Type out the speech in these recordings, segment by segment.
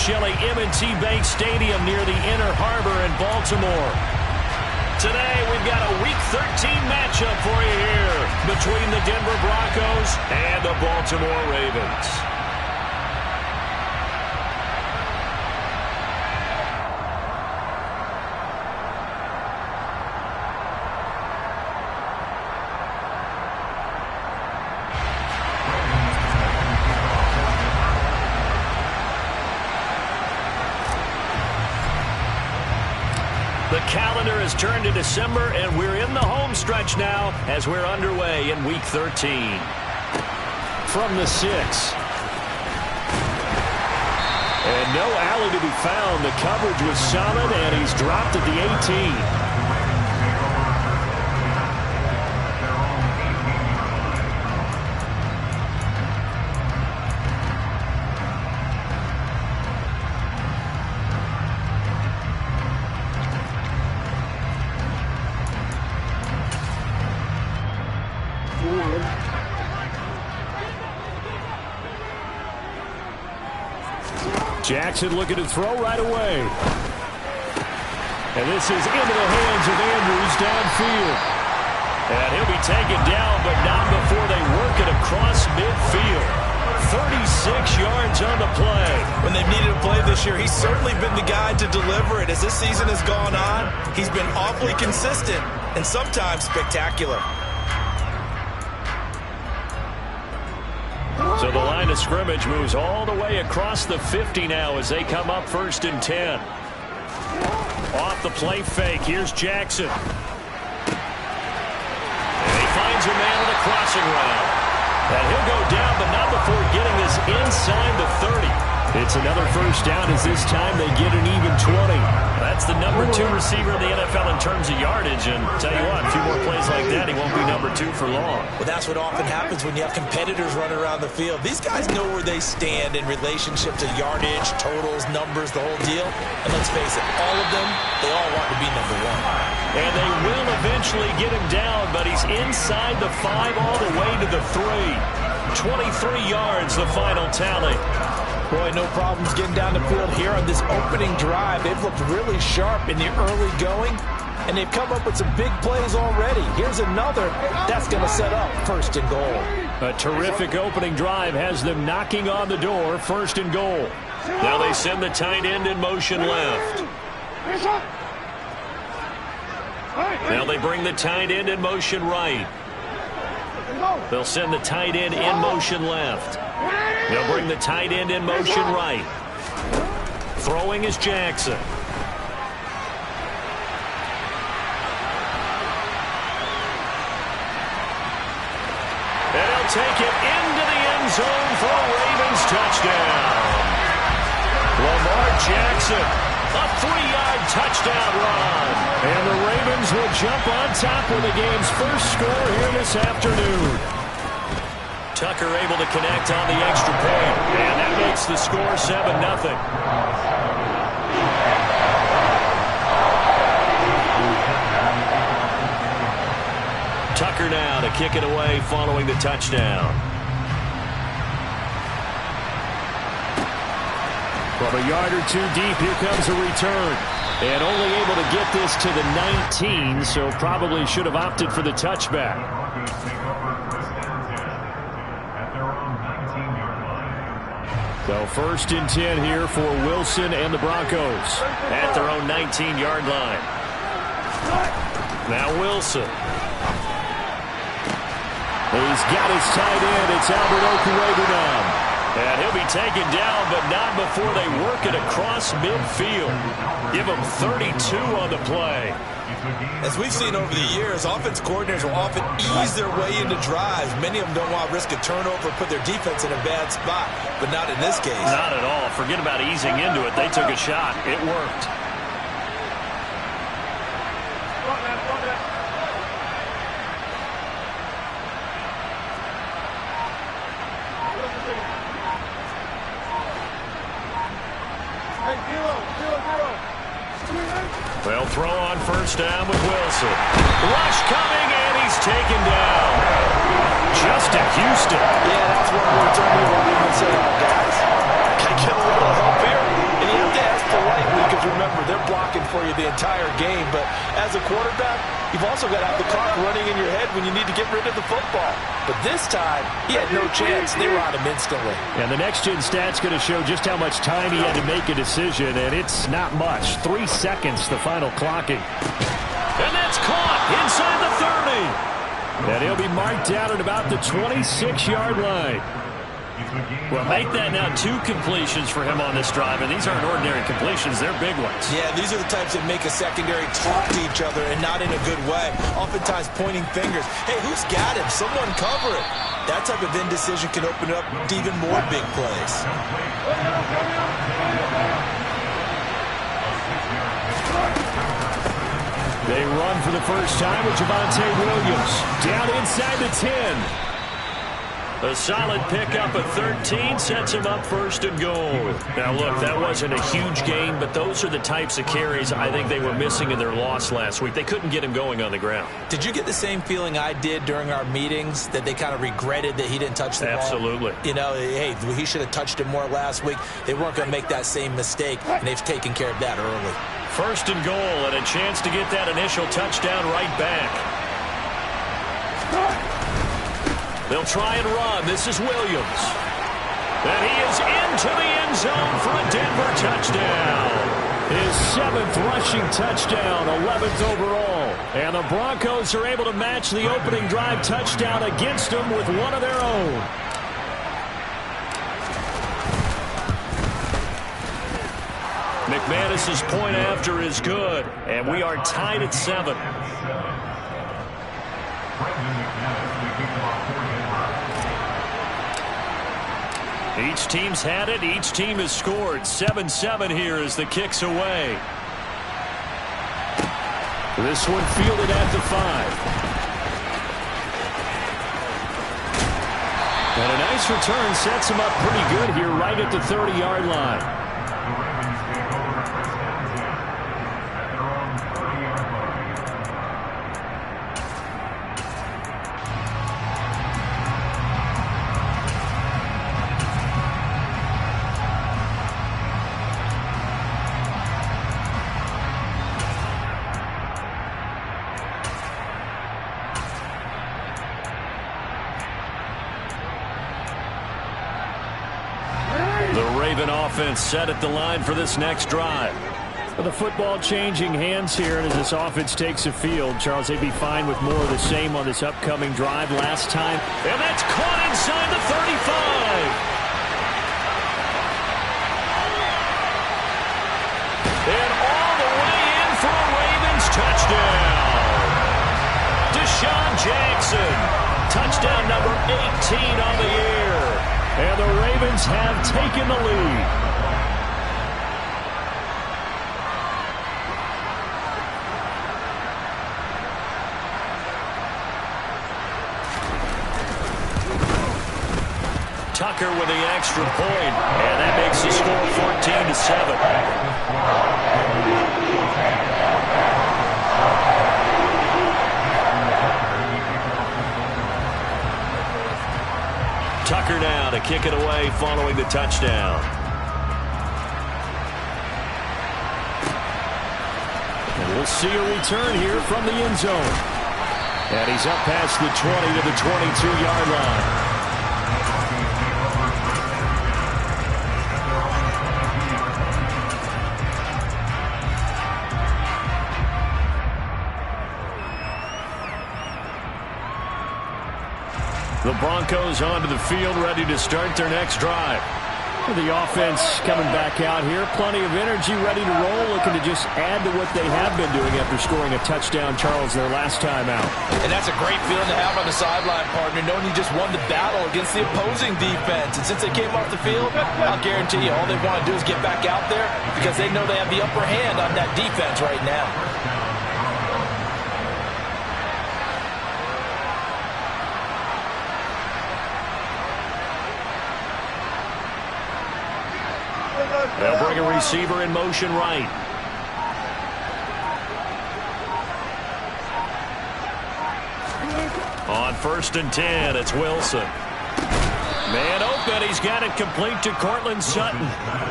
chilly M&T Bank Stadium near the Inner Harbor in Baltimore. Today, we've got a Week 13 matchup for you here between the Denver Broncos and the Baltimore Ravens. The calendar has turned to December, and we're in the home stretch now as we're underway in Week 13. From the 6. And no alley to be found. The coverage was solid, and he's dropped at the 18. Jackson looking to throw right away. And this is into the hands of Andrews downfield. And he'll be taken down, but not before they work it across midfield. 36 yards on the play. When they've needed a play this year, he's certainly been the guy to deliver it. As this season has gone on, he's been awfully consistent and sometimes spectacular. So the line of scrimmage moves all the way across the 50 now as they come up 1st and 10. Off the play fake, here's Jackson. And he finds a man on the crossing route. And he'll go down, but not before getting this inside the 30. It's another first down as this time they get an even 20. That's the number 2 receiver in the NFL in terms of yardage. And tell you what, a few more plays like that, he won't be number 2 for long. Well, that's what often happens when you have competitors running around the field. These guys know where they stand in relationship to yardage, totals, numbers, the whole deal. And let's face it, all of them, they all want to be number 1. And they will eventually get him down, but he's inside the 5 all the way to the 3. 23 yards, the final tally. Boy, no problems getting down the field here on this opening drive. They've looked really sharp in the early going, and they've come up with some big plays already. Here's another that's going to set up 1st and goal. A terrific opening drive has them knocking on the door, 1st and goal. Now they send the tight end in motion left. Now they bring the tight end in motion right. They'll send the tight end in motion left. They'll bring the tight end in motion right. Throwing is Jackson. And he'll take it into the end zone for a Ravens touchdown. Lamar Jackson, a 3-yard touchdown run. And the Ravens will jump on top with the game's first score here this afternoon. Tucker able to connect on the extra point. And that makes the score 7-0. Tucker now to kick it away following the touchdown. From a yard or 2 deep, here comes a return. And only able to get this to the 19, so probably should have opted for the touchback. So 1st and 10 here for Wilson and the Broncos. At their own 19-yard line. Now Wilson. He's got his tight end. It's Albert Okwuegbunam now. And he'll be taken down, but not before they work it across midfield. Give him 32 on the play. As we've seen over the years, offense coordinators will often ease their way into drives. Many of them don't want to risk a turnover, put their defense in a bad spot, but not in this case. Not at all. Forget about easing into it. They took a shot. It worked. They'll throw on 1st down with Wilson. Rush coming, and he's taken down. Justin Houston. Yeah, that's what we're talking about when we say, guys, can I get a little help here? the entire game. But as a quarterback, you've also got to have the clock running in your head when you need to get rid of the football. But this time, he had no chance. They were on him instantly. And the next-gen stat's going to show just how much time he had to make a decision, and it's not much. 3 seconds, the final clocking. And that's caught inside the 30. And he'll be marked down at about the 26-yard line. Well, make that now 2 completions for him on this drive, and these aren't ordinary completions. They're big ones. Yeah, these are the types that make a secondary talk to each other, and not in a good way. Oftentimes pointing fingers. Hey, who's got him? Someone cover it. That type of indecision can open up to even more big plays. They run for the first time with Javonte Williams. Down inside the 10. A solid pickup of 13 sets him up first and goal. Now, look, that wasn't a huge gain, but those are the types of carries I think they were missing in their loss last week. They couldn't get him going on the ground. Did you get the same feeling I did during our meetings, that they kind of regretted that he didn't touch the ball? Absolutely. You know, hey, he should have touched it more last week. They weren't going to make that same mistake, and they've taken care of that early. First and goal, and a chance to get that initial touchdown right back. They'll try and run. This is Williams. And he is into the end zone for a Denver touchdown. His 7th rushing touchdown, 11th overall. And the Broncos are able to match the opening drive touchdown against them with one of their own. McManus's point after is good, and we are tied at 7. Each team's had it. Each team has scored. 7-7 here as the kick's away. This one fielded at the 5. And a nice return sets him up pretty good here right at the 30-yard line. Offense set at the line for this next drive. The football changing hands here, and as this offense takes the field, Charles, they'd be fine with more of the same on this upcoming drive last time. And that's caught inside the 35. And all the way in for a Ravens touchdown. Deshaun Jackson, touchdown number 18 on the year. And the Ravens have taken the lead. Tucker with the extra point, and that makes the score 14-7. Tucker now to kick it away following the touchdown. And we'll see a return here from the end zone. And he's up past the 20 to the 22-yard line. The Broncos onto the field, ready to start their next drive. The offense coming back out here. Plenty of energy, ready to roll, looking to just add to what they have been doing after scoring a touchdown, Charles, their last time out. And that's a great feeling to have on the sideline, partner, knowing you just won the battle against the opposing defense. And since they came off the field, I'll guarantee you all they want to do is get back out there because they know they have the upper hand on that defense right now. They'll bring a receiver in motion right. On 1st and 10, it's Wilson. Man open, he's got it complete to Cortland Sutton.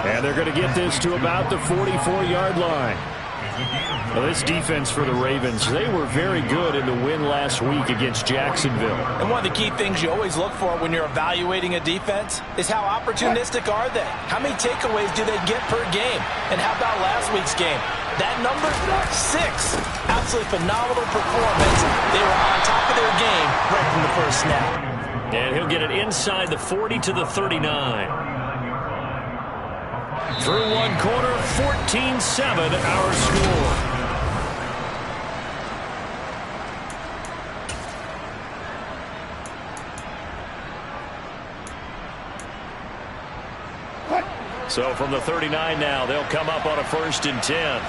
And they're going to get this to about the 44-yard line. Well, this defense for the Ravens, they were very good in the win last week against Jacksonville. And one of the key things you always look for when you're evaluating a defense is how opportunistic are they? How many takeaways do they get per game? And how about last week's game? That number, 6. Absolutely phenomenal performance. They were on top of their game right from the first snap. And he'll get it inside the 40 to the 39. Through one quarter, 14-7 our score. So from the 39 now, they'll come up on a 1st and 10.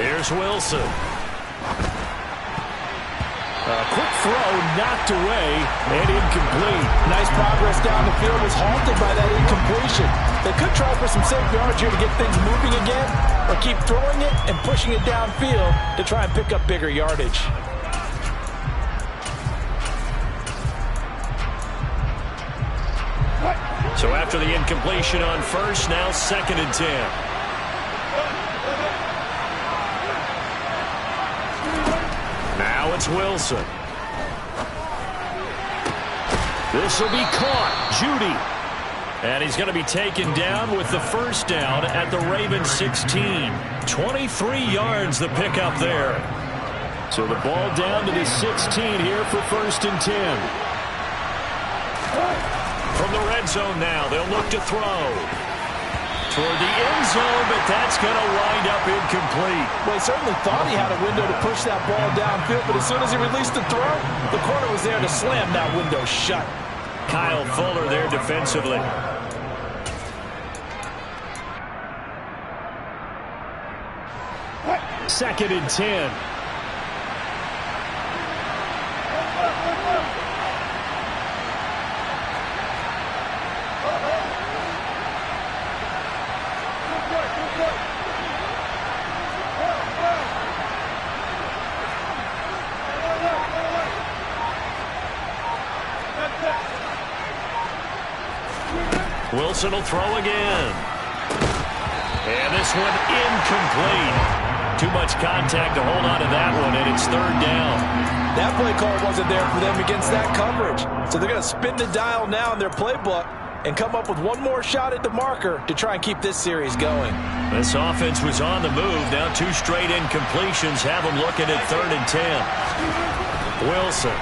Here's Wilson. A quick throw knocked away and incomplete. Nice progress down the field, was halted by that incompletion. They could try for some safe yards here to get things moving again, or keep throwing it and pushing it downfield to try and pick up bigger yardage. So after the incompletion on 1st, now 2nd and 10. Now it's Wilson. This will be caught. Judy. And he's going to be taken down with the 1st down at the Ravens 16. 23 yards the pickup there. So the ball down to the 16 here for 1st and 10. From the red zone now, they'll look to throw. Toward the end zone, but that's going to wind up incomplete. Well, he certainly thought he had a window to push that ball downfield, but as soon as he released the throw, the corner was there to slam that window shut. Kyle Fuller there defensively. Second and 10. Wilson will throw again. And this one incomplete. Too much contact to hold on to that one, and it's 3rd down. That play call wasn't there for them against that coverage. So they're going to spin the dial now in their playbook and come up with one more shot at the marker to try and keep this series going. This offense was on the move. Now 2 straight incompletions have them looking at 3rd and 10. Wilson.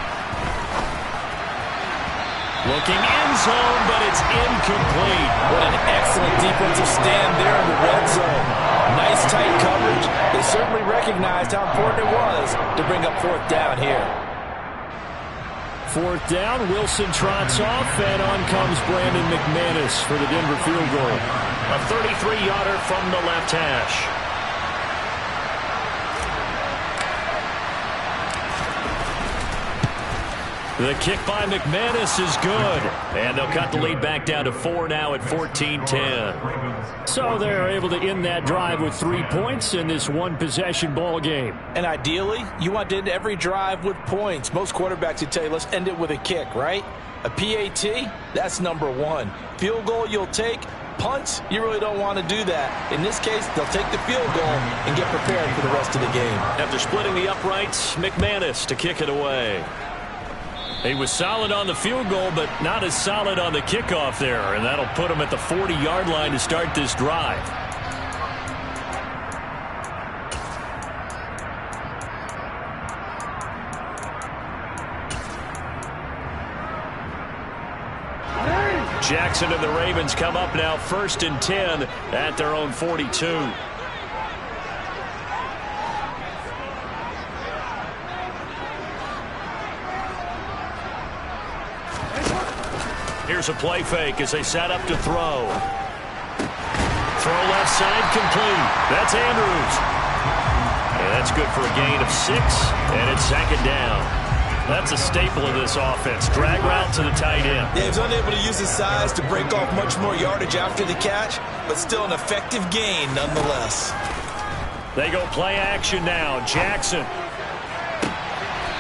Looking end zone, but it's incomplete. What an excellent defensive stand there in the red zone. Nice tight coverage. They certainly recognized how important it was to bring up 4th down here. 4th down, Wilson trots off, and on comes Brandon McManus for the Denver field goal. A 33-yarder from the left hash. The kick by McManus is good. And they'll cut the lead back down to 4 now at 14-10. So they're able to end that drive with 3 points in this one-possession ball game. And ideally, you want to end every drive with points. Most quarterbacks would tell you, let's end it with a kick, right? A PAT, that's number 1. Field goal you'll take. Punts, you really don't want to do that. In this case, they'll take the field goal and get prepared for the rest of the game. After splitting the uprights, McManus to kick it away. He was solid on the field goal, but not as solid on the kickoff there, and that'll put him at the 40-yard line to start this drive. Jackson and the Ravens come up now 1st and 10 at their own 42. Here's a play fake as they set up to throw. Throw left side complete. That's Andrews. And that's good for a gain of 6, and it's 2nd down. That's a staple of this offense. Drag route to the tight end. Yeah, he's unable to use his size to break off much more yardage after the catch, but still an effective gain nonetheless. They go play action now. Jackson.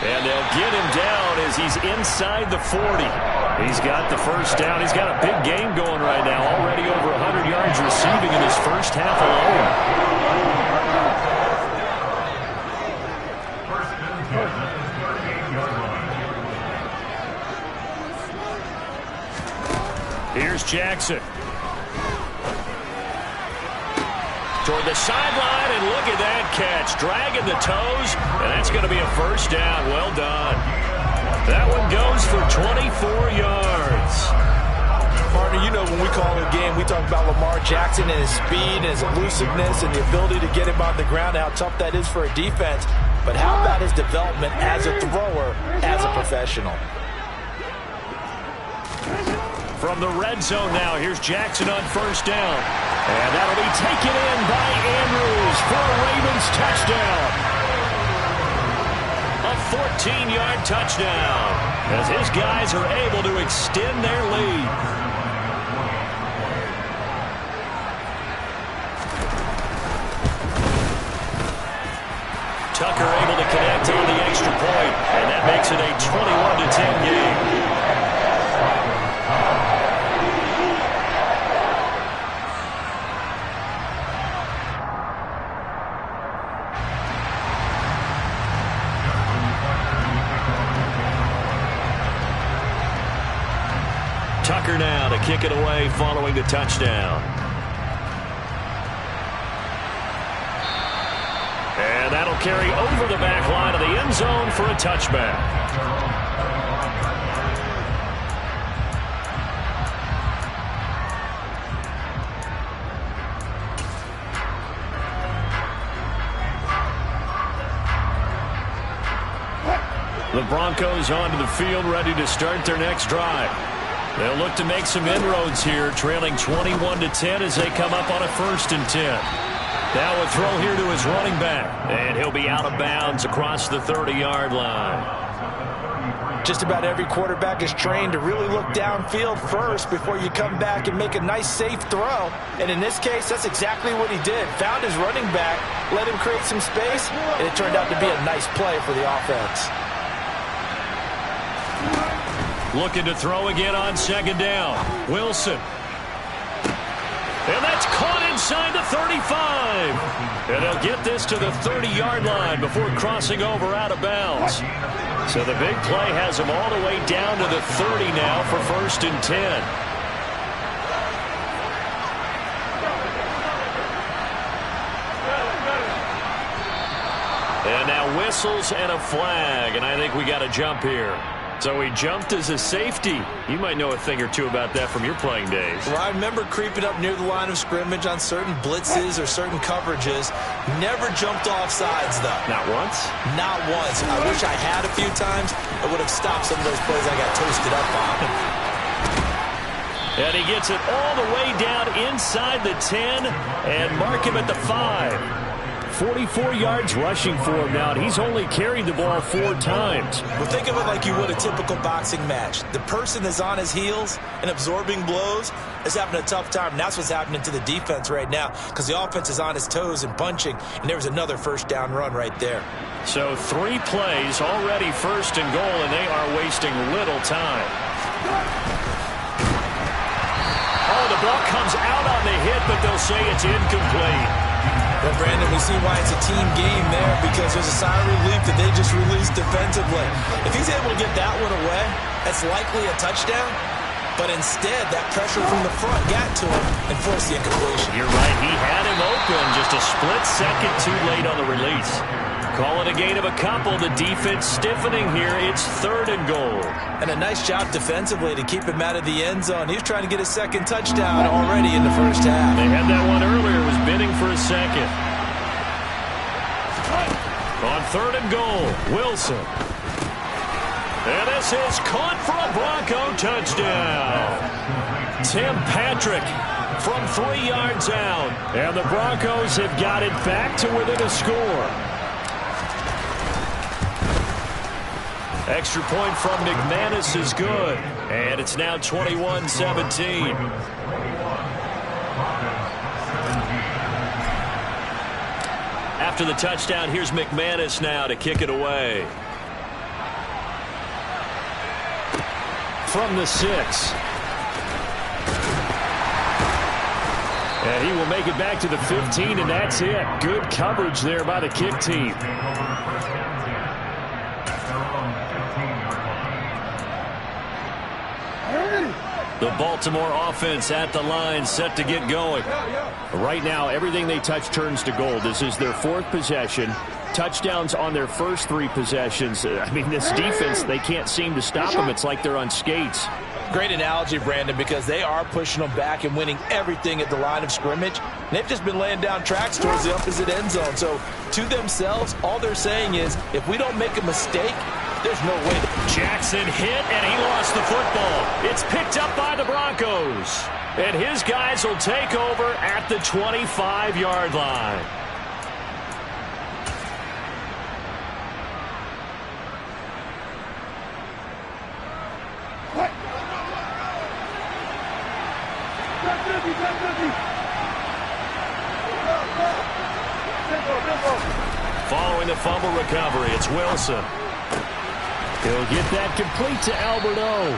And they'll get him down as he's inside the 40. He's got the 1st down. He's got a big game going right now. Already over 100 yards receiving in his first half Jackson. Toward the sideline, and look at that catch. Dragging the toes, and that's going to be a first down. Well done. That one goes for 24 yards. Partner, you know when we call it a game, we talk about Lamar Jackson and his speed and his elusiveness and the ability to get him on the ground, how tough that is for a defense. But how about his development as a thrower, as a professional? From the red zone now, here's Jackson on first down. And that'll be taken in by Andrews for a Ravens touchdown. A 14-yard touchdown as his guys are able to extend their lead. Tucker able to connect on the extra point, and that makes it a 21-10 game. Tucker now to kick it away following the touchdown. And that'll carry over the back line of the end zone for a touchback. The Broncos onto the field, ready to start their next drive. They'll look to make some inroads here, trailing 21-10 as they come up on a 1st and 10. Now a throw here to his running back, and he'll be out of bounds across the 30-yard line. Just about every quarterback is trained to really look downfield first before you come back and make a nice, safe throw. And in this case, that's exactly what he did. Found his running back, let him create some space, and it turned out to be a nice play for the offense. Looking to throw again on 2nd down. Wilson. And that's caught inside the 35. And they'll get this to the 30-yard line before crossing over out of bounds. So the big play has them all the way down to the 30 now for 1st and 10. And now whistles and a flag, and I think we got a jump here. So he jumped as a safety. You might know a thing or two about that from your playing days. Well, I remember creeping up near the line of scrimmage on certain blitzes or certain coverages. Never jumped off sides, though. Not once? Not once. I wish I had a few times. I would have stopped some of those plays I got toasted up on. And he gets it all the way down inside the 10 and mark him at the 5. 44 yards rushing for him now, and he's only carried the ball 4 times. Well, think of it like you would a typical boxing match. The person that's on his heels and absorbing blows is having a tough time, and that's what's happening to the defense right now because the offense is on his toes and punching, and there was another 1st down run right there. So 3 plays, already 1st and goal, and they are wasting little time. Oh, the ball comes out on the hit, but they'll say it's incomplete. Well, Brandon, we see why it's a team game there because there's a sigh of relief that they just released defensively. If he's able to get that one away, that's likely a touchdown. But instead, that pressure from the front got to him and forced the incompletion. You're right. He had him open, just a split second too late on the release. Call it a gain of a couple. The defense stiffening here. It's 3rd and goal. And a nice job defensively to keep him out of the end zone. He was trying to get his 2nd touchdown already in the 1st half. They had that one earlier. Was bidding for a 2nd. On 3rd and goal, Wilson. And this is caught for a Bronco touchdown. Tim Patrick from 3 yards out. And the Broncos have got it back to within a score. Extra point from McManus is good. And it's now 21-17. After the touchdown, here's McManus now to kick it away. From the 6. And he will make it back to the 15, and that's it. Good coverage there by the kick team. The Baltimore offense at the line, set to get going. Right now, everything they touch turns to gold. This is their 4th possession. Touchdowns on their first 3 possessions. I mean, this defense, they can't seem to stop them. It's like they're on skates. Great analogy, Brandon, because they are pushing them back and winning everything at the line of scrimmage. They've just been laying down tracks towards the opposite end zone. So to themselves, all they're saying is, if we don't make a mistake, there's no way. Jackson hit, and he lost the football. It's picked up by the Broncos. And his guys will take over at the 25-yard line. Following the fumble recovery, it's Wilson. He'll get that complete to Alberto.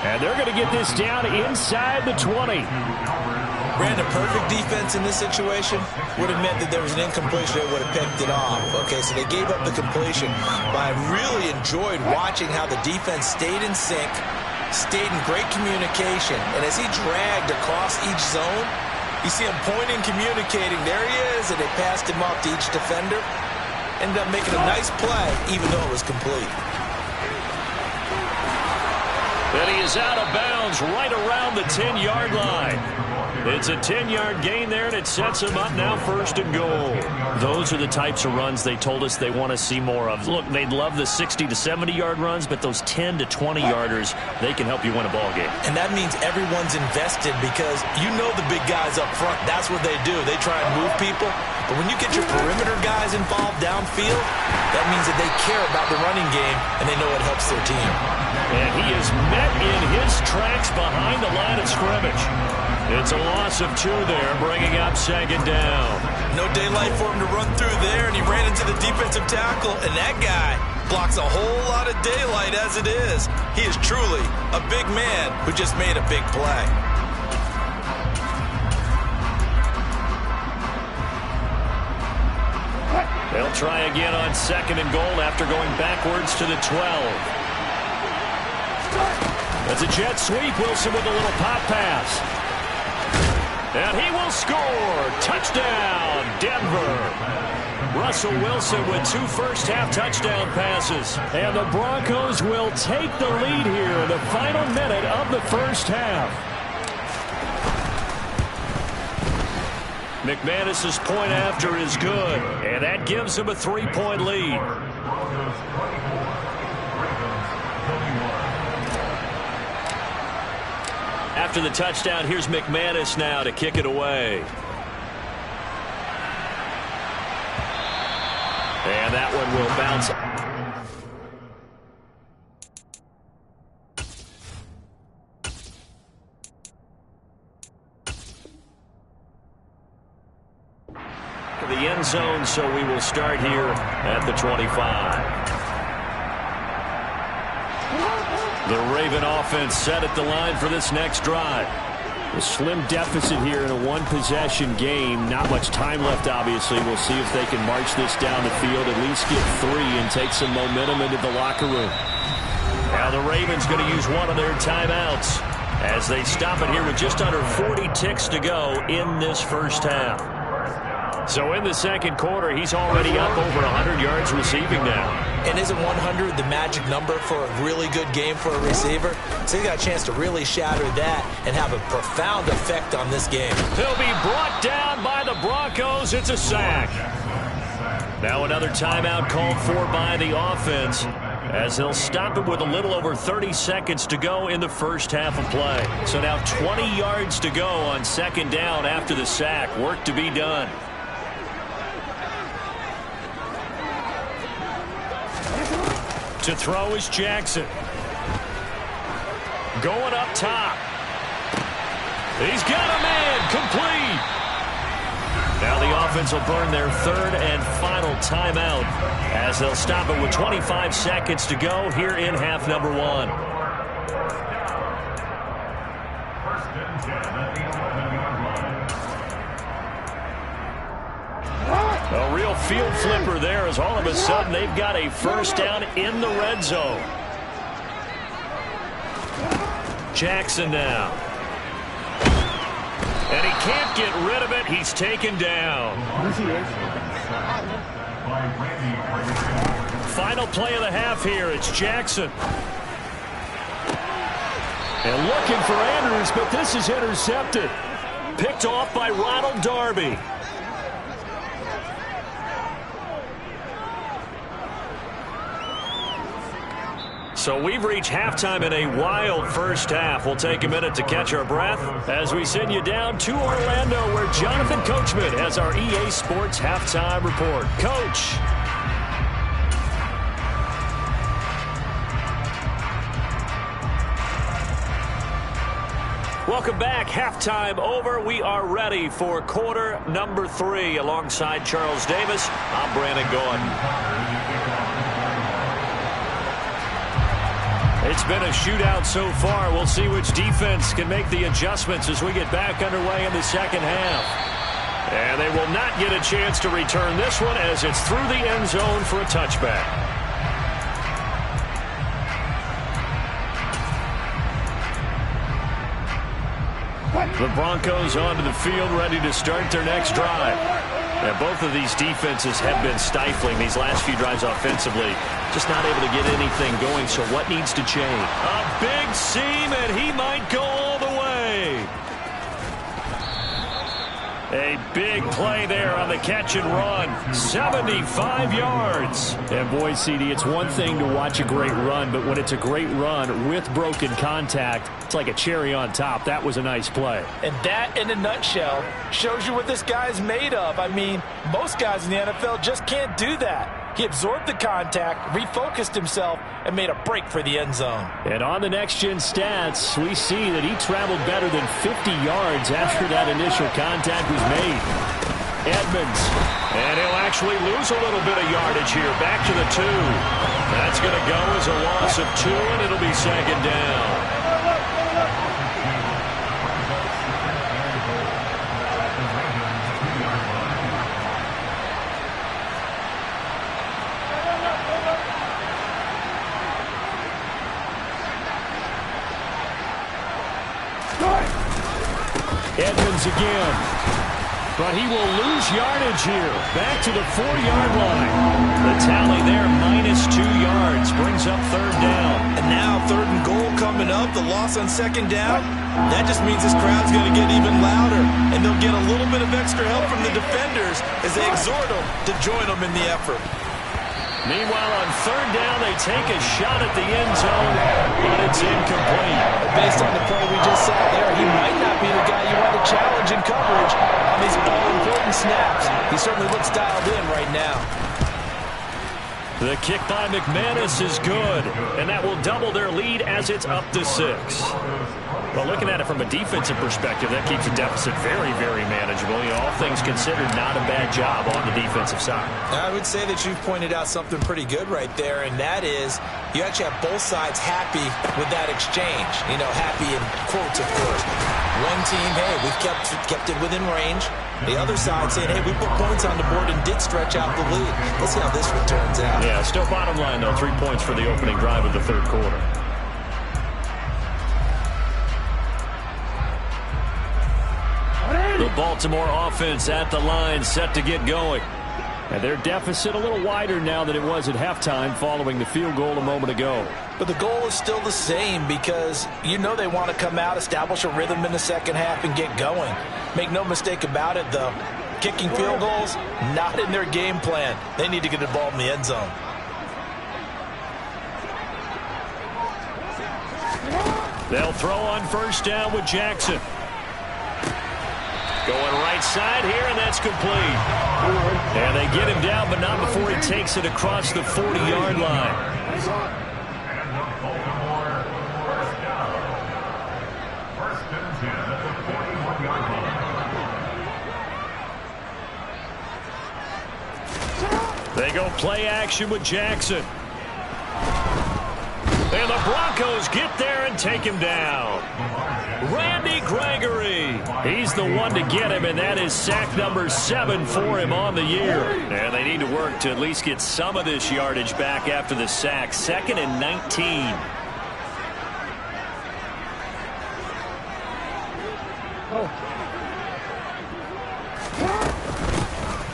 And they're going to get this down inside the 20. Brandon, perfect defense in this situation would have meant that there was an incompletion. They would have picked it off. Okay, so they gave up the completion. But I really enjoyed watching how the defense stayed in sync, stayed in great communication. And as he dragged across each zone, you see him pointing, communicating. There he is, and they passed him off to each defender. Ended up making a nice play, even though it was complete. And he is out of bounds right around the 10-yard line. It's a 10-yard gain there, and it sets him up now 1st and goal. Those are the types of runs they told us they want to see more of. Look, they'd love the 60 to 70-yard runs, but those 10 to 20-yarders, they can help you win a ball game. And that means everyone's invested because you know the big guys up front. That's what they do. They try and move people. But when you get your perimeter guys involved downfield, that means that they care about the running game, and they know it helps their team. And he is met in his tracks behind the line of scrimmage. It's a loss of 2 there, bringing up 2nd down. No daylight for him to run through there, and he ran into the defensive tackle, and that guy blocks a whole lot of daylight as it is. He is truly a big man who just made a big play. They'll try again on 2nd and goal after going backwards to the 12. That's a jet sweep. Wilson with a little pop pass. And he will score. Touchdown, Denver. Russell Wilson with 2 first-half touchdown passes. And the Broncos will take the lead here in the final minute of the first half. McManus's point after is good, and that gives him a 3-point lead. After the touchdown, here's McManus now to kick it away. And that one will bounce. The end zone, so we will start here at the 25. The Raven offense set at the line for this next drive. A slim deficit here in a 1-possession game. Not much time left, obviously. We'll see if they can march this down the field, at least get 3 and take some momentum into the locker room. Now the Ravens going to use one of their timeouts as they stop it here with just under 40 ticks to go in this first half. So in the second quarter, he's already up over 100 yards receiving now. And isn't 100 the magic number for a really good game for a receiver? So he got a chance to really shatter that and have a profound effect on this game. He'll be brought down by the Broncos. It's a sack. Now another timeout called for by the offense as they'll stop it with a little over 30 seconds to go in the first half of play. So now 20 yards to go on 2nd down after the sack. Work to be done. To throw is Jackson. Going up top. He's got a man. Complete. Now the offense will burn their 3rd and final timeout as they'll stop it with 25 seconds to go here in half number 1. A real field flipper there as all of a sudden they've got a first down in the red zone. Jackson now. can't get rid of it. He's taken down. Final play of the half here. It's Jackson. And looking for Andrews, but this is intercepted. Picked off by Ronald Darby. So we've reached halftime in a wild first half. We'll take a minute to catch our breath as we send you down to Orlando, where Jonathan Coachman has our EA Sports halftime report. Coach. Welcome back. Halftime over. We are ready for quarter number 3. Alongside Charles Davis, I'm Brandon Gordon. It's been a shootout so far. We'll see which defense can make the adjustments as we get back underway in the second half. And they will not get a chance to return this one as it's through the end zone for a touchback. The Broncos onto the field, ready to start their next drive. And both of these defenses have been stifling these last few drives offensively. Just not able to get anything going, so what needs to change? A big seam, and he might go all the way. A big play there on the catch and run. 75 yards. And boy, CD, it's one thing to watch a great run, but when it's a great run with broken contact, it's like a cherry on top. That was a nice play. And that, in a nutshell, shows you what this guy's made of. I mean, most guys in the NFL just can't do that. He absorbed the contact, refocused himself, and made a break for the end zone. And on the next-gen stats, we see that he traveled better than 50 yards after that initial contact was made. Edmonds. And he'll actually lose a little bit of yardage here. Back to the 2. That's going to go as a loss of 2, and it'll be second down. Edmonds again. But he will lose yardage here. Back to the 4-yard line. The tally there, -2 yards. Brings up third down. And now 3rd and goal coming up. The loss on second down. That just means this crowd's going to get even louder. And they'll get a little bit of extra help from the defenders as they exhort them to join them in the effort. Meanwhile, on third down, they take a shot at the end zone, but it's incomplete. Based on the play we just saw there, he might not be the guy you want to challenge in coverage on these all-important snaps. He certainly looks dialed in right now. The kick by McManus is good, and that will double their lead as it's up to 6. Well, looking at it from a defensive perspective, that keeps the deficit very, very manageable. You know, all things considered, not a bad job on the defensive side. I would say that you've pointed out something pretty good right there, and that is you actually have both sides happy with that exchange. You know, happy in quotes, of course. One team, hey, we've kept it within range. The other side saying, hey, we put points on the board and did stretch out the lead. Let's see how this one turns out. Yeah, still bottom line, though, 3 points for the opening drive of the third quarter. The Baltimore offense at the line, set to get going. And their deficit a little wider now than it was at halftime following the field goal a moment ago. But the goal is still the same because you know they want to come out, establish a rhythm in the second half, and get going. Make no mistake about it, though. Kicking field goals, not in their game plan. They need to get the ball in the end zone. They'll throw on first down with Jackson. Going right side here, and that's complete. And they get him down, but not before he takes it across the 40-yard line. They go play action with Jackson. And the Broncos get there and take him down. Randy Gregory. He's the one to get him, and that is sack number 7 for him on the year. And they need to work to at least get some of this yardage back after the sack. 2nd and 19.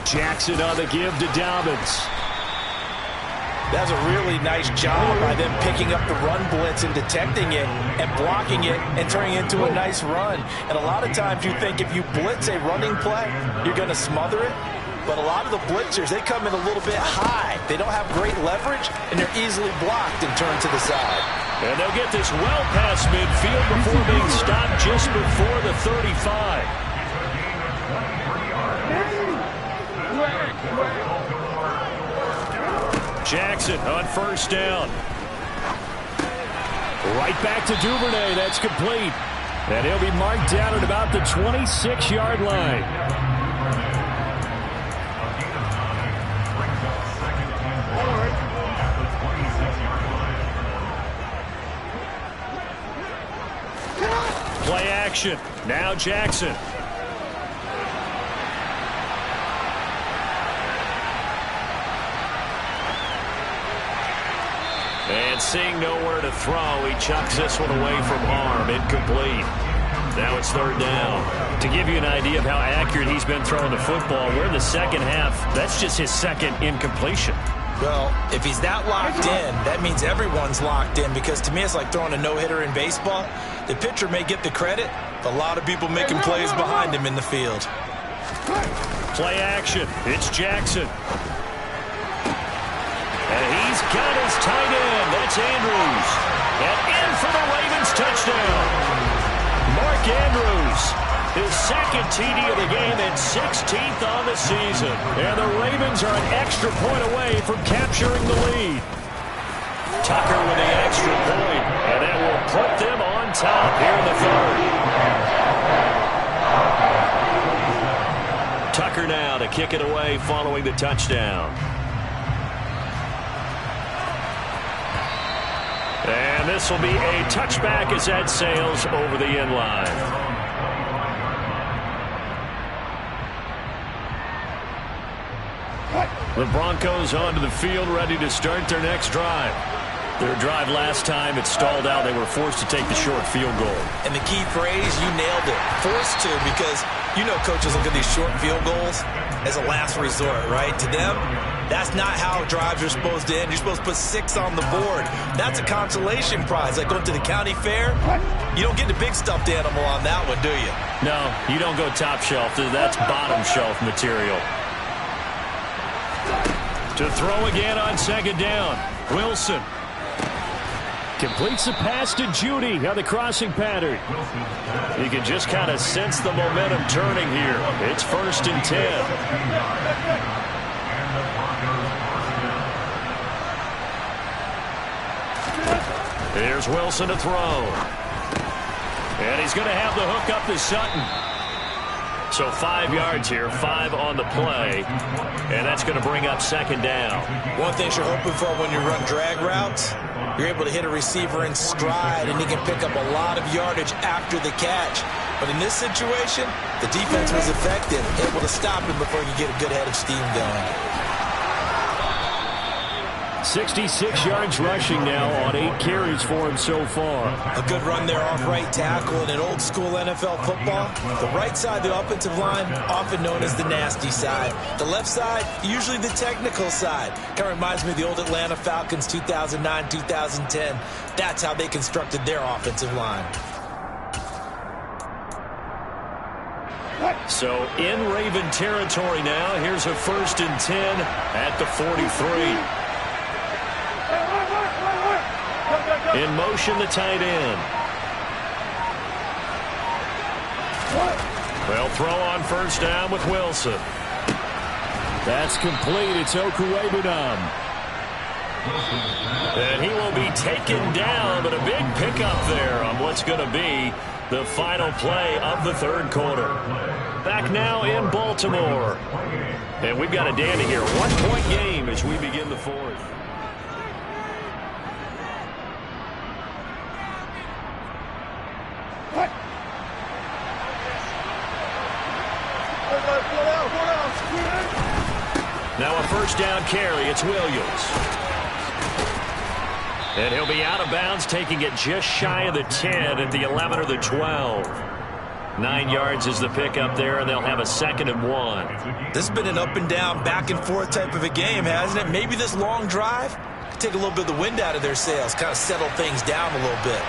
Jackson on the give to Dobbins. That's a really nice job by them picking up the run blitz and detecting it and blocking it and turning it into a nice run. And a lot of times you think if you blitz a running play, you're going to smother it. But a lot of the blitzers, they come in a little bit high. They don't have great leverage, and they're easily blocked and turned to the side. And they'll get this well past midfield before being stopped just before the 35. Jackson on first down. Right back to Duvernay. That's complete. And he'll be marked down at about the 26-yard line. Play action. Now Jackson. And seeing nowhere to throw, he chucks this one away from harm. Incomplete. Now it's third down. To give you an idea of how accurate he's been throwing the football, we're in the second half. That's just his second incompletion. Well, if he's that locked in, that means everyone's locked in, because to me it's like throwing a no-hitter in baseball. The pitcher may get the credit, but a lot of people making plays behind him in the field. Play action. It's Jackson. And he's got his tight end. That's Andrews. And in for the Ravens touchdown. Mark Andrews, his second TD of the game and 16th on the season. And the Ravens are an extra point away from capturing the lead. Tucker with the extra point. And that will put them on top here in the third. Tucker now to kick it away following the touchdown. And this will be a touchback as that sails over the end line. The Broncos onto the field, ready to start their next drive. Their drive last time, it stalled out. They were forced to take the short field goal. And the key phrase, you nailed it. Forced to, because you know coaches look at these short field goals as a last resort, right? To them, that's not how drives are supposed to end. You're supposed to put 6 on the board. That's a consolation prize. Like going to the county fair, you don't get the big stuffed animal on that one, do you? No, you don't go top shelf. That's bottom shelf material. To throw again on second down. Wilson completes the pass to Judy on the crossing pattern. You can just kind of sense the momentum turning here. It's 1st and 10. Here's Wilson to throw. And he's going to have the hook up to Sutton. So 5 yards here, 5 on the play. And that's going to bring up second down. One thing you're hoping for when you run drag routes, you're able to hit a receiver in stride, and he can pick up a lot of yardage after the catch. But in this situation, the defense was effective, able to stop him before he could get a good head of steam going. 66 yards rushing now on 8 carries for him so far. A good run there off right tackle. In an old school NFL football, the right side of the offensive line, often known as the nasty side. The left side, usually the technical side. Kind of reminds me of the old Atlanta Falcons 2009-2010. That's how they constructed their offensive line. So in Raven territory now, here's a 1st and 10 at the 43. In motion, the tight end. They'll throw on first down with Wilson. That's complete. It's Okuwebunam. And he will be taken down, but a big pickup there on what's going to be the final play of the third quarter. Back now in Baltimore. And we've got a dandy here. 1-point game as we begin the fourth. Now a first down carry. It's Williams. And he'll be out of bounds, taking it just shy of the 10 at the 11 or the 12. 9 yards is the pickup there, and they'll have a 2nd and 1. This has been an up-and-down, back-and-forth type of a game, hasn't it? Maybe this long drive could take a little bit of the wind out of their sails, kind of settle things down a little bit.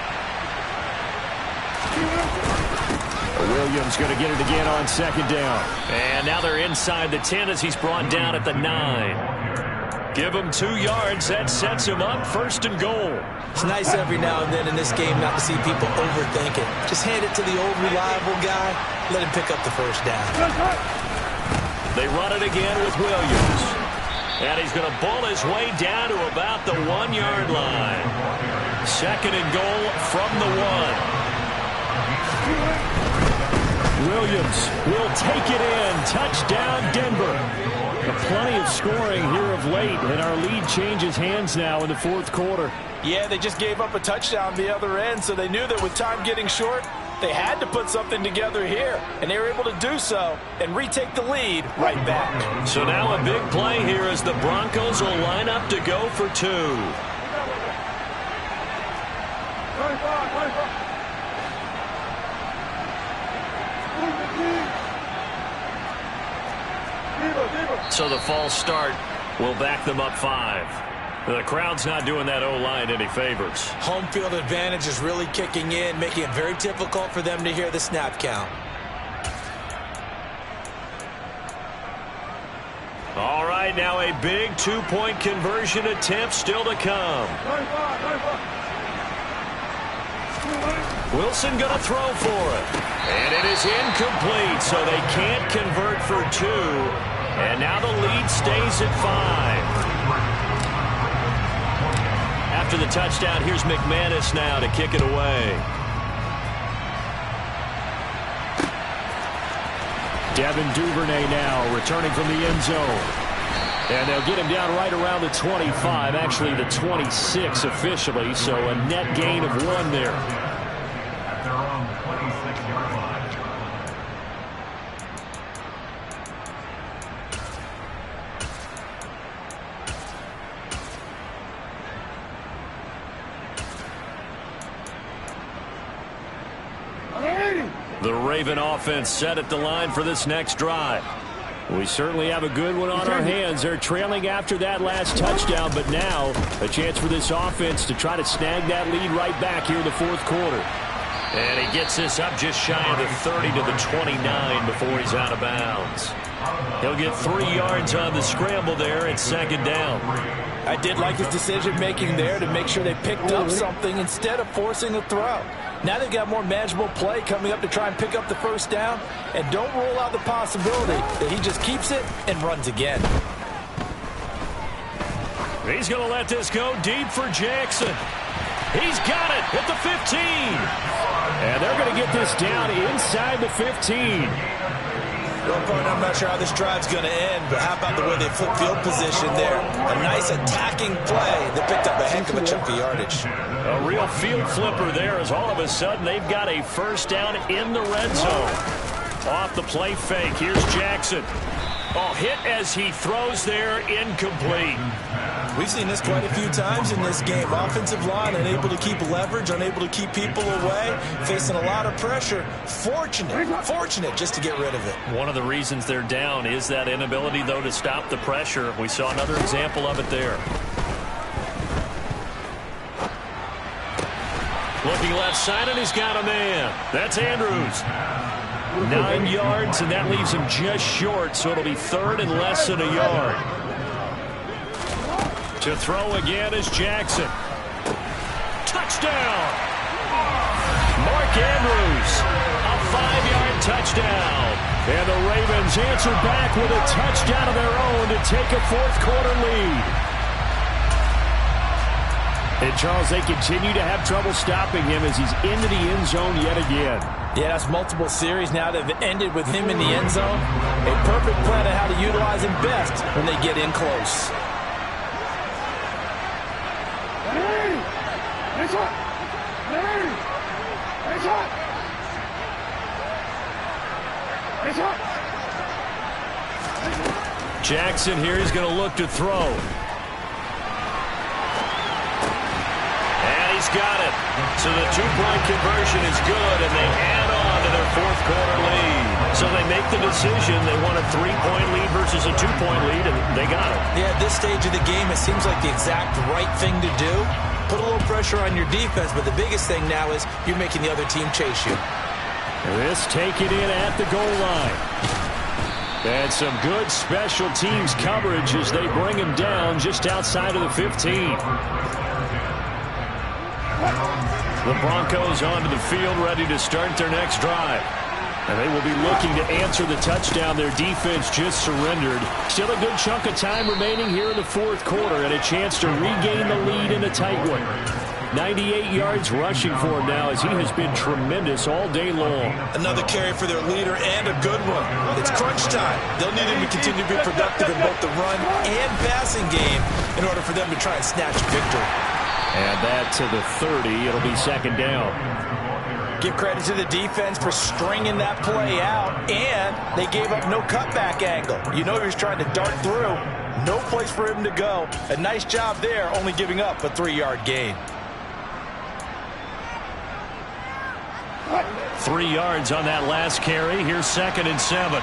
Williams going to get it again on 2nd down. And now they're inside the 10 as he's brought down at the 9. Give him 2 yards. That sets him up 1st and goal. It's nice every now and then in this game not to see people overthink it. Just hand it to the old reliable guy. Let him pick up the 1st down. They run it again with Williams. And he's going to bull his way down to about the 1-yard line. 2nd and goal from the 1. Williams will take it in. Touchdown, Denver. Plenty of scoring here of late, and our lead changes hands now in the 4th quarter. Yeah, they just gave up a touchdown the other end, so they knew that with time getting short, they had to put something together here, and they were able to do so and retake the lead right back. So now a big play here as the Broncos will line up to go for 2. So the false start will back them up 5. The crowd's not doing that O-line any favors. Home field advantage is really kicking in, making it very difficult for them to hear the snap count. All right, now a big 2-point conversion attempt still to come. Wilson going to throw for it. And it is incomplete, so they can't convert for 2. And now the lead stays at 5. After the touchdown, here's McManus now to kick it away. Devin Duvernay now returning from the end zone. And they'll get him down right around the 25, actually the 26 officially, so a net gain of 1 there. The Raven offense set at the line for this next drive. We certainly have a good one on our hands. They're trailing after that last touchdown, but now a chance for this offense to try to snag that lead right back here in the 4th quarter. And he gets this up just shy of the 30 to the 29 before he's out of bounds. He'll get 3 yards on the scramble there at 2nd down. I did like his decision-making there to make sure they picked up something instead of forcing a throw. Now they've got more manageable play coming up to try and pick up the 1st down, and don't rule out the possibility that he just keeps it and runs again. He's going to let this go deep for Jackson. He's got it at the 15. And they're going to get this down inside the 15. Well, partner, I'm not sure how this drive's going to end, but how about the way they flip field position there? A nice attacking play that picked up a heck of a chunk of yardage. A real field flipper there as all of a sudden they've got a 1st down in the red zone. Off the play fake, here's Jackson. Oh, hit as he throws there, incomplete. We've seen this quite a few times in this game. Offensive line unable to keep leverage, unable to keep people away, facing a lot of pressure. Fortunate just to get rid of it. One of the reasons they're down is that inability, though, to stop the pressure. We saw another example of it there. Looking left side, and he's got a man. That's Andrews. 9 yards, and that leaves him just short, so it'll be 3rd and less than a yard. To throw again is Jackson. Touchdown! Mark Andrews, a 5-yard touchdown. And the Ravens answer back with a touchdown of their own to take a 4th quarter lead. And, Charles, they continue to have trouble stopping him as he's into the end zone yet again. Yeah, that's multiple series now that have ended with him in the end zone. A perfect plan on how to utilize him best when they get in close. Jackson here is going to look to throw. He's got it. So the 2-point conversion is good, and they add on to their fourth quarter lead. So they make the decision. They want a 3-point lead versus a 2-point lead, and they got it. Yeah, at this stage of the game, it seems like the exact right thing to do. Put a little pressure on your defense, but the biggest thing now is you're making the other team chase you. This taken in at the goal line. And some good special teams coverage as they bring him down just outside of the 15. The Broncos onto the field ready to start their next drive. And they will be looking to answer the touchdown their defense just surrendered. Still a good chunk of time remaining here in the fourth quarter and a chance to regain the lead in a tight one. 98 yards rushing for him now as he has been tremendous all day long. Another carry for their leader and a good one. It's crunch time. They'll need him to continue to be productive in both the run and passing game in order for them to try and snatch victory. And that to the 30. It'll be second down. Give credit to the defense for stringing that play out, and they gave up no cutback angle. You know he was trying to dart through. No place for him to go. A nice job there, only giving up a 3-yard gain. 3 yards on that last carry. Here's 2nd and 7.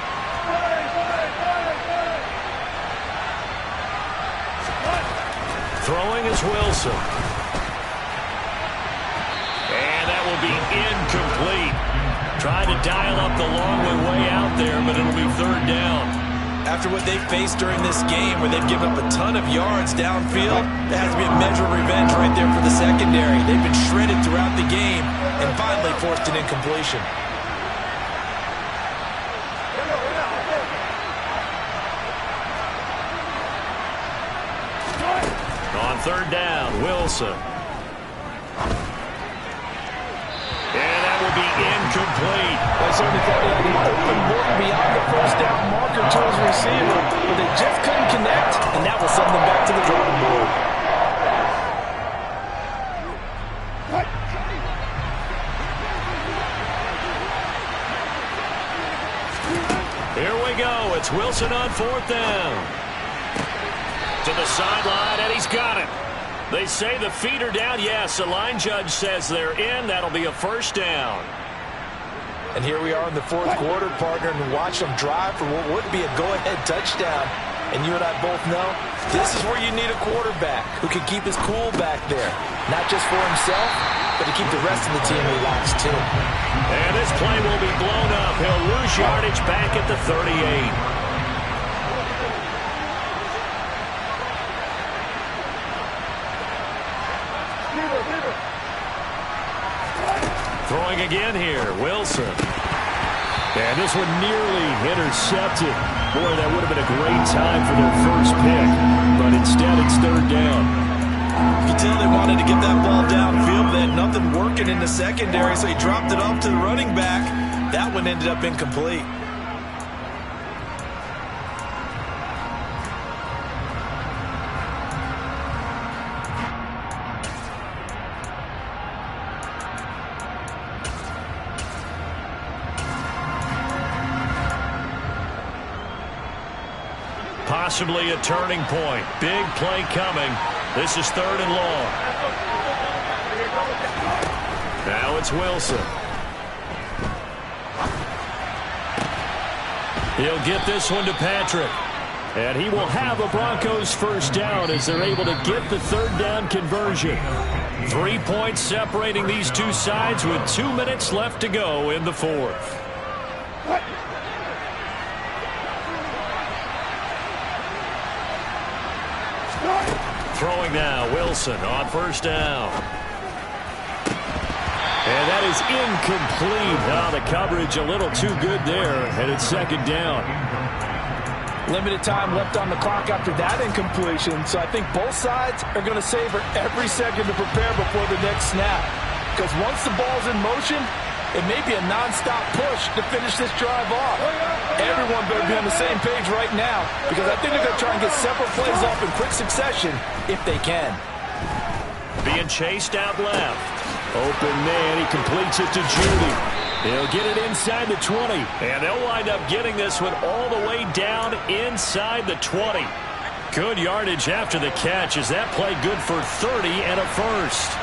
Throwing is Wilson. And that will be incomplete. Trying to dial up the long way out there, but it'll be 3rd down. After what they faced during this game where they've given up a ton of yards downfield, there has to be a measure of revenge right there for the secondary. They've been shredded throughout the game and finally forced an incompletion. On 3rd down, Wilson. And that will be incomplete. I certainly thought he had an open look beyond the first down marker to his receiver, but they just couldn't connect, and that will send them back to the drawing board. Here we go. It's Wilson on 4th down. To the sideline, and he's got it. They say the feet are down. Yes, the line judge says they're in. That'll be a 1st down. And here we are in the fourth quarter, partner, and watch them drive for what would be a go-ahead touchdown. And you and I both know this is where you need a quarterback who can keep his cool back there. Not just for himself, but to keep the rest of the team relaxed too. And this play will be blown up. He'll lose yardage back at the 38. Throwing again here, Wilson. And this one nearly intercepted. Boy, that would have been a great time for their first pick. But instead, it's 3rd down. You can tell they wanted to get that ball downfield. They had nothing working in the secondary, so he dropped it off to the running back. That one ended up incomplete. Possibly a turning point. Big play coming. This is 3rd and long. Now it's Wilson. He'll get this one to Patrick. And he will have a Broncos 1st down as they're able to get the 3rd down conversion. 3 points separating these two sides with 2 minutes left to go in the 4th. Throwing now, Wilson on 1st down. And that is incomplete. Now the coverage a little too good there, and it's 2nd down. Limited time left on the clock after that incompletion, so I think both sides are going to savor every second to prepare before the next snap. Because once the ball's in motion, it may be a nonstop push to finish this drive off. Everyone better be on the same page right now, because I think they're going to try and get several plays off in quick succession if they can. Being chased out left. Open man, he completes it to Judy. He'll get it inside the 20, and they'll wind up getting this one all the way down inside the 20. Good yardage after the catch. Is that play good for 30 and a 1st?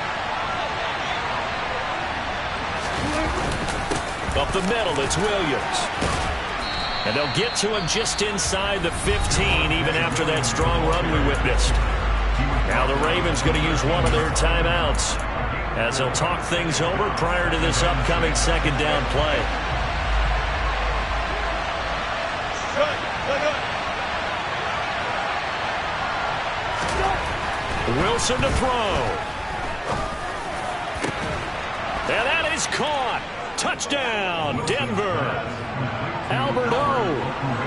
Up the middle, it's Williams. And they'll get to him just inside the 15, even after that strong run we witnessed. Now the Ravens going to use one of their timeouts as they'll talk things over prior to this upcoming second down play. Wilson to throw. And that is caught. Touchdown, Denver. Albert O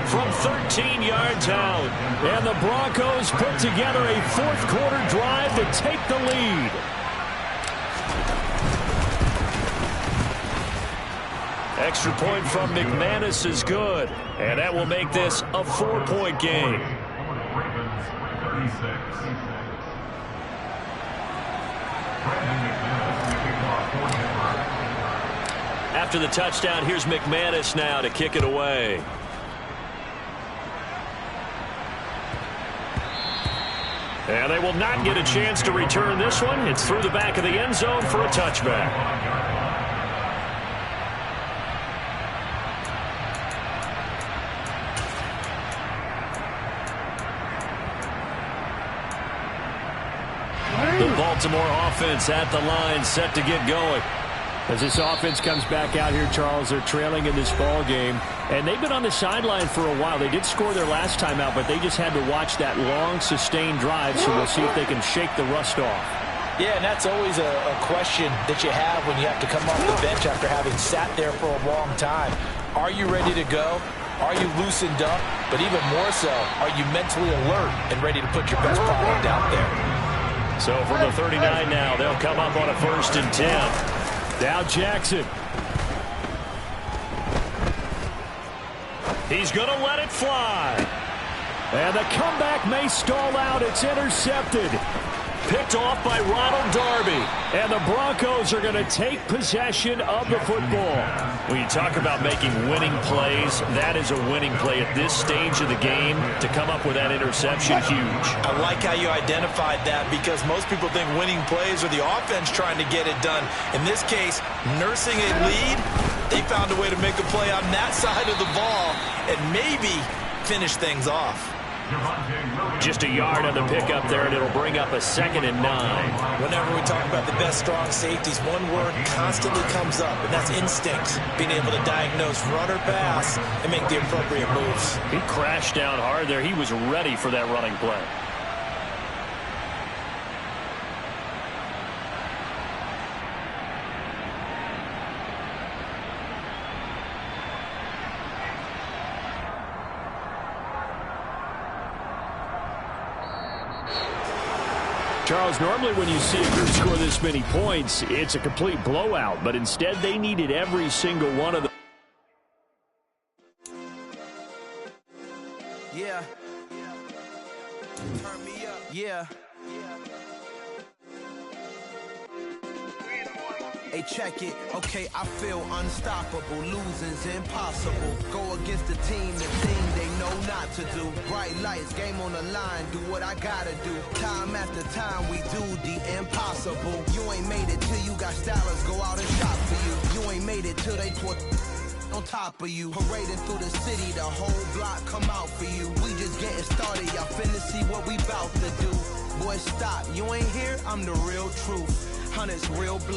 from 13 yards out. And the Broncos put together a fourth-quarter drive to take the lead. Extra point from McManus is good. And that will make this a 4-point game. After the touchdown, here's McManus now to kick it away. And they will not get a chance to return this one. It's through the back of the end zone for a touchback. The Baltimore offense at the line, set to get going. As this offense comes back out here, Charles, they're trailing in this ball game, and they've been on the sideline for a while. They did score their last time out, but they just had to watch that long, sustained drive, so we'll see if they can shake the rust off. Yeah, and that's always a question that you have when you have to come off the bench after having sat there for a long time. Are you ready to go? Are you loosened up? But even more so, are you mentally alert and ready to put your best product out there? So from the 39 now, they'll come up on a 1st and 10. Now Jackson. He's going to let it fly. And the comeback may stall out. It's intercepted. Picked off by Ronald Darby. And the Broncos are going to take possession of the football. When you talk about making winning plays, that is a winning play at this stage of the game. To come up with that interception, huge. I like how you identified that, because most people think winning plays are the offense trying to get it done. In this case, nursing a lead, they found a way to make a play on that side of the ball and maybe finish things off. Just a yard on the pickup there, and it'll bring up a 2nd and 9. Whenever we talk about the best strong safeties, one word constantly comes up, and that's instincts. Being able to diagnose run or pass and make the appropriate moves. He crashed down hard there. He was ready for that running play. Charles, normally when you see a group score this many points, it's a complete blowout. But instead, they needed every single one of them. Yeah. Turn me up. Yeah. Hey, check it. Okay, I feel unstoppable. Losing's impossible. Go against the team they know not to do. Bright lights, game on the line. Do what I gotta do. Time after time, we do the impossible. You ain't made it till you got stylers go out and shop for you. You ain't made it till they put on top of you. Parading through the city, the whole block come out for you. We just getting started. Y'all finna see what we bout to do. Boy, stop. You ain't here? I'm the real truth. Hunters real blue.